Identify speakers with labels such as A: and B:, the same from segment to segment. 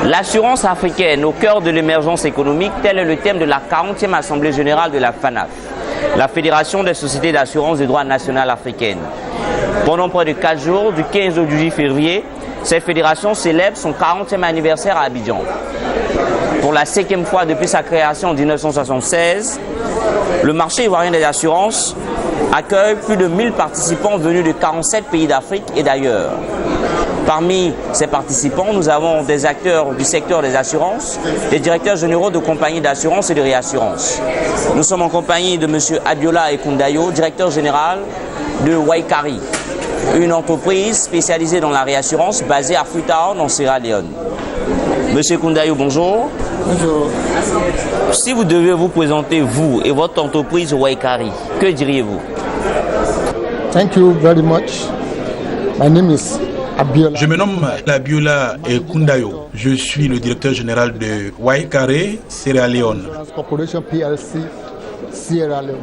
A: L'assurance africaine au cœur de l'émergence économique, tel est le thème de la 40e Assemblée générale de la FANAF, la Fédération des sociétés d'assurance de droit national africaine. Pendant près de 4 jours, du 15 au 18 février, cette fédération célèbre son 40e anniversaire à Abidjan. Pour la 5e fois depuis sa création en 1976, le marché ivoirien des assurances accueille plus de 1000 participants venus de 47 pays d'Afrique et d'ailleurs. Parmi ces participants, nous avons des acteurs du secteur des assurances, des directeurs généraux de compagnies d'assurance et de réassurance. Nous sommes en compagnie de M. Abiola Ekundayo, directeur général de Waikari, une entreprise spécialisée dans la réassurance basée à Freetown, en Sierra Leone. M. Ekundayo, bonjour.
B: Bonjour.
A: Si vous deviez vous présenter, vous et votre entreprise Waikari, que diriez-vous?
B: Thank you very much. My name is Abiola.
C: Je me nomme Abiola Ekundayo. Je suis le directeur général de Waikari, Sierra Leone.
B: Corporation PLC, Sierra Leone.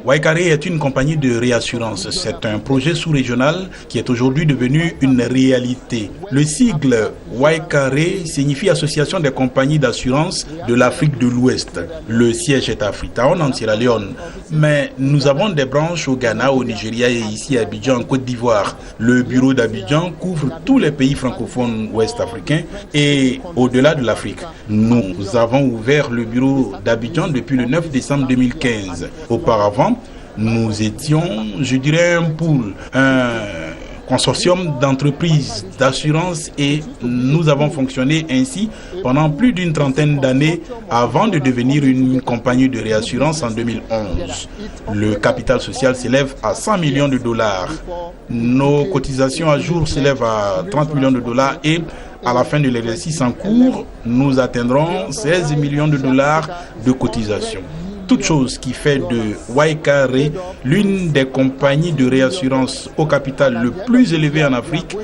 C: Waikari est une compagnie de réassurance. C'est un projet sous-régional qui est aujourd'hui devenu une réalité. Le sigle Waikari signifie Association des compagnies d'assurance de l'Afrique de l'Ouest. Le siège est à Freetown, en Sierra Leone. Mais nous avons des branches au Ghana, au Nigeria et ici à Abidjan, en Côte d'Ivoire. Le bureau d'Abidjan couvre tous les pays francophones ouest-africains et au-delà de l'Afrique. Nous avons ouvert le bureau d'Abidjan depuis le 9 décembre 2015. Auparavant, nous étions, je dirais, un pool, un consortium d'entreprises d'assurance et nous avons fonctionné ainsi pendant plus d'une trentaine d'années avant de devenir une compagnie de réassurance en 2011. Le capital social s'élève à 100 millions de dollars. Nos cotisations à jour s'élèvent à 30 millions de dollars et à la fin de l'exercice en cours, nous atteindrons 16 millions de dollars de cotisations. Toute chose qui fait de Waikari l'une des compagnies de réassurance au capital le plus élevé en Afrique.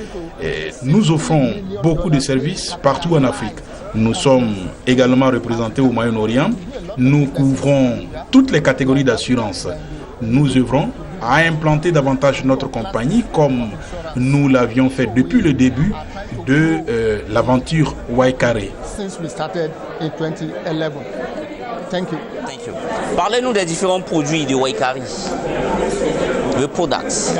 C: Nous offrons beaucoup de services partout en Afrique. Nous sommes également représentés au Moyen-Orient. Nous couvrons toutes les catégories d'assurance. Nous œuvrons à implanter davantage notre compagnie comme nous l'avions fait depuis le début de l'aventure Waikari.
B: Thank you.
A: Thank you. Parlez-nous des différents produits de Waikari. The products.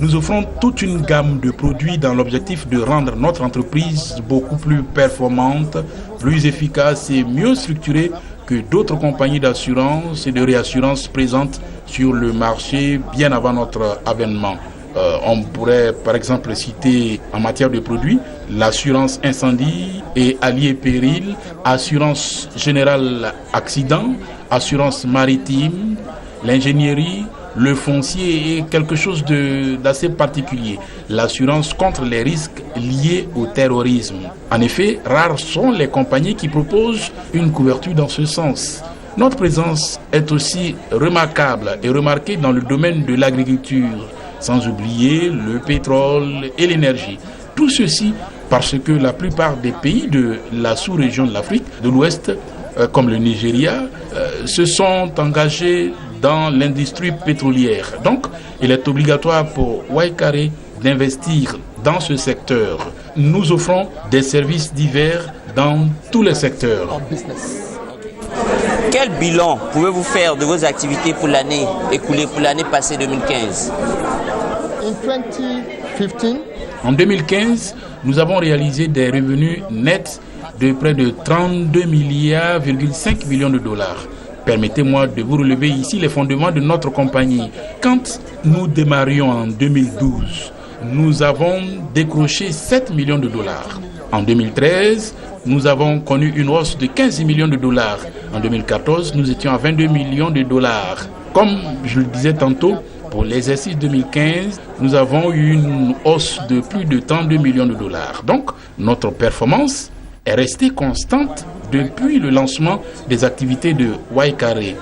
C: Nous offrons toute une gamme de produits dans l'objectif de rendre notre entreprise beaucoup plus performante, plus efficace et mieux structurée que d'autres compagnies d'assurance et de réassurance présentes sur le marché bien avant notre avènement. On pourrait par exemple citer en matière de produits l'assurance incendie et alliés péril, assurance générale accident, assurance maritime, l'ingénierie, le foncier et quelque chose d'assez particulier, l'assurance contre les risques liés au terrorisme. En effet, rares sont les compagnies qui proposent une couverture dans ce sens. Notre présence est aussi remarquable et remarquée dans le domaine de l'agriculture, sans oublier le pétrole et l'énergie. Tout ceci parce que la plupart des pays de la sous-région de l'Afrique de l'Ouest, comme le Nigeria, se sont engagés dans l'industrie pétrolière. Donc, il est obligatoire pour Waikari d'investir dans ce secteur. Nous offrons des services divers dans tous les secteurs.
A: Quel bilan pouvez-vous faire de vos activités pour l'année écoulée, pour l'année passée 2015?
C: En 2015, nous avons réalisé des revenus nets de près de 32,5 milliards de dollars. Permettez-moi de vous relever ici les fondements de notre compagnie. Quand nous démarrions en 2012, nous avons décroché 7 millions de dollars. En 2013, nous avons connu une hausse de 15 millions de dollars. En 2014, nous étions à 22 millions de dollars. Comme je le disais tantôt, pour l'exercice 2015, nous avons eu une hausse de plus de 32 millions de dollars. Donc, notre performance est restée constante depuis le lancement des activités de Waikari.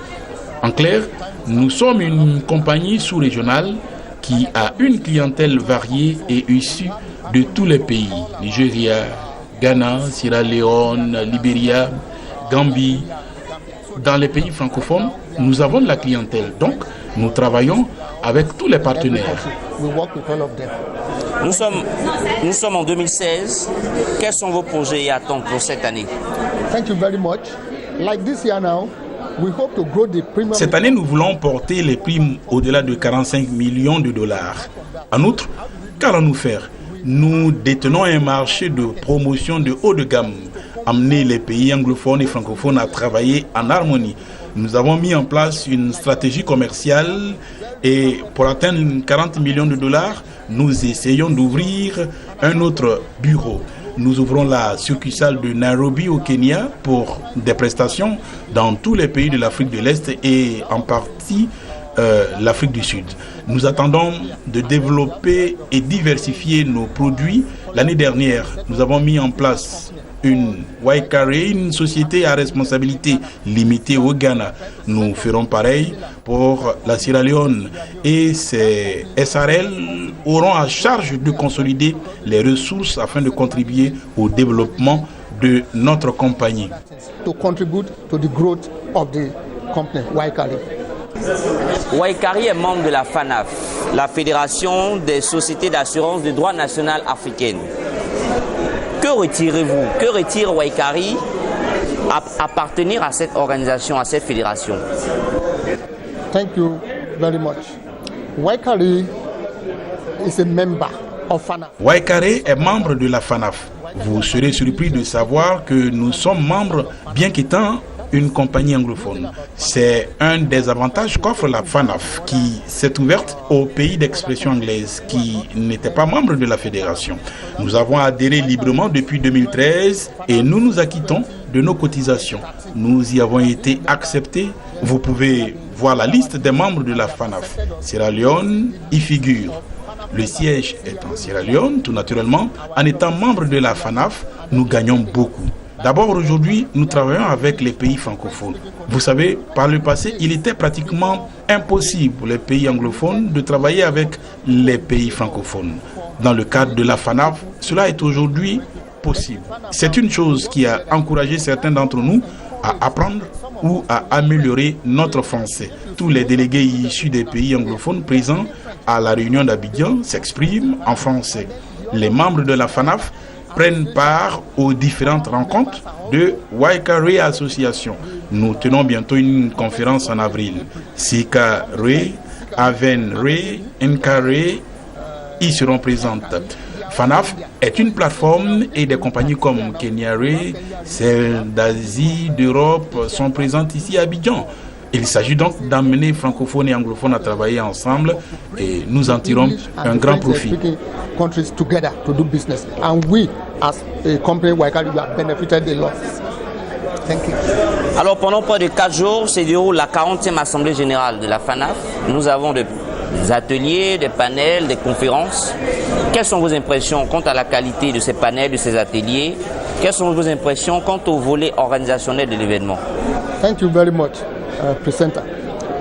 C: En clair, nous sommes une compagnie sous-régionale qui a une clientèle variée et issue de tous les pays, Nigeria, Ghana, Sierra Leone, Libéria, Gambie. Dans les pays francophones, nous avons de la clientèle. Donc, nous travaillons avec tous les partenaires.
A: Nous sommes en 2016. Quels sont vos projets et attentes pour cette année?
B: Thank you very much. Like this year now, we hope to grow the premium.
C: Cette année, nous voulons porter les primes au-delà de 45 millions de dollars. En outre, qu'allons-nous faire? Nous détenons un marché de promotion de haut de gamme. Amener les pays anglophones et francophones à travailler en harmonie. Nous avons mis en place une stratégie commerciale et pour atteindre 40 millions de dollars, nous essayons d'ouvrir un autre bureau. Nous ouvrons la succursale de Nairobi au Kenya pour des prestations dans tous les pays de l'Afrique de l'Est et en partie l'Afrique du Sud. Nous attendons de développer et diversifier nos produits. L'année dernière, nous avons mis en place une Waikare, une société à responsabilité limitée au Ghana. Nous ferons pareil pour la Sierra Leone et ces SRL auront à charge de consolider les ressources afin de contribuer au développement de notre compagnie.
B: To contribute to the growth of the company, Waikare.
A: Waikare est membre de la FANAF, la Fédération des sociétés d'assurance de droit national africaine. Que retirez-vous? Que retire Waikare à appartenir à cette organisation, à cette fédération?
B: Thank you very much. Waikare is a member of FANAF.
C: Waikare est membre de la FANAF. Vous serez surpris de savoir que nous sommes membres, bien qu'étant une compagnie anglophone. C'est un des avantages qu'offre la FANAF qui s'est ouverte aux pays d'expression anglaise qui n'étaient pas membres de la fédération. Nous avons adhéré librement depuis 2013 et nous nous acquittons de nos cotisations. Nous y avons été acceptés. Vous pouvez voir la liste des membres de la FANAF. Sierra Leone y figure. Le siège est en Sierra Leone, tout naturellement. En étant membre de la FANAF, nous gagnons beaucoup. D'abord, aujourd'hui, nous travaillons avec les pays francophones. Vous savez, par le passé, il était pratiquement impossible pour les pays anglophones de travailler avec les pays francophones. Dans le cadre de la FANAF, cela est aujourd'hui possible. C'est une chose qui a encouragé certains d'entre nous à apprendre ou à améliorer notre français. Tous les délégués issus des pays anglophones présents à la réunion d'Abidjan s'expriment en français. Les membres de la FANAF prennent part aux différentes rencontres de Waikare Association. Nous tenons bientôt une conférence en avril. Sika Re, Aven Re, Nkare y seront présentes. FANAF est une plateforme et des compagnies comme Kenya Re, celles d'Asie, d'Europe sont présentes ici à Abidjan. Il s'agit donc d'amener francophones et anglophones à travailler ensemble et nous en tirons un grand profit.
B: Countries together to do business, and we, as a company, Waikare, we have benefited a lot. Thank you.
A: Alors, pendant près de 4 jours, se déroule la 40e Assemblée Générale de la FANAF. Nous avons des ateliers, des panels, des conférences. Quelles sont vos impressions quant à la qualité de ces panels, de ces ateliers? Quelles sont vos impressions quant au volet organisationnel de l'événement?
B: Thank you very much, presenter.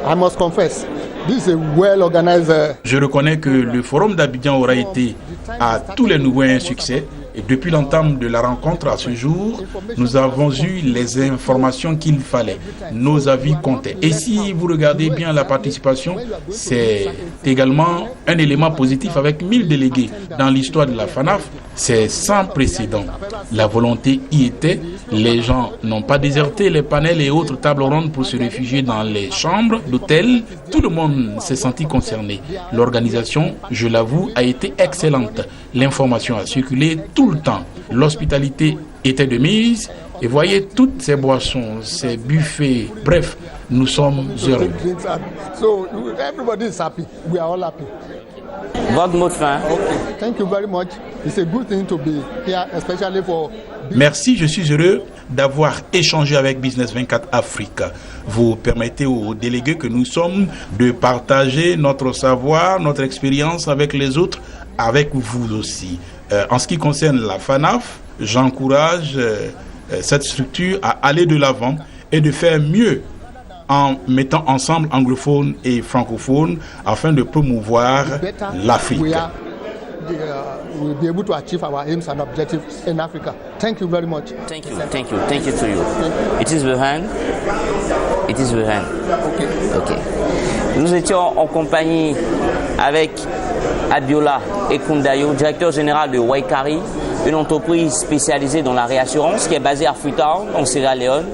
B: I must confess, this is a well-organized.
C: Je reconnais que le forum d'Abidjan aura été à tous les niveaux un succès. Et depuis l'entame de la rencontre à ce jour, nous avons eu les informations qu'il fallait. Nos avis comptaient. Et si vous regardez bien la participation, c'est également un élément positif avec 1000 délégués. Dans l'histoire de la FANAF, c'est sans précédent. La volonté y était. Les gens n'ont pas déserté les panels et autres tables rondes pour se réfugier dans les chambres d'hôtel. Tout le monde s'est senti concerné. L'organisation, je l'avoue, a été excellente. L'information a circulé tout le temps. L'hospitalité était de mise. Et voyez toutes ces boissons, ces buffets. Bref, nous sommes heureux.
B: So everybody is happy. We are all happy.
A: Votre mot de fin.
B: Okay. Thank you very much. It's a good thing to be here, especially for.
C: Merci, je suis heureux d'avoir échangé avec Business 24 Africa. Vous permettez aux délégués que nous sommes de partager notre savoir, notre expérience avec les autres, avec vous aussi. En ce qui concerne la FANAF, j'encourage cette structure à aller de l'avant et de faire mieux en mettant ensemble anglophones et francophones afin de promouvoir l'Afrique.
B: we'll be able to achieve our aims and objectives in Africa. Thank you very much.
A: Thank you to you. It is the hand. It is the hand. Okay. Nous étions en compagnie avec Abiola Ekundayo, directeur général de Waikari, une entreprise spécialisée dans la réassurance qui est basée à Freetown, en Sierra Leone.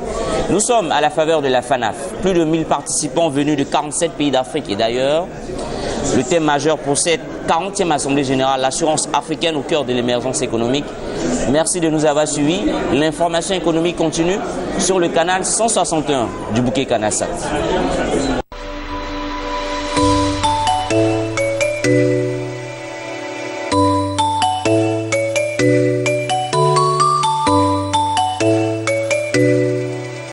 A: Nous sommes à la faveur de la FANAF. Plus de 1000 participants venus de 47 pays d'Afrique et d'ailleurs. Le thème majeur pour cette 40e Assemblée Générale, l'assurance africaine au cœur de l'émergence économique. Merci de nous avoir suivis. L'information économique continue sur le canal 161 du Bouquet Canasat.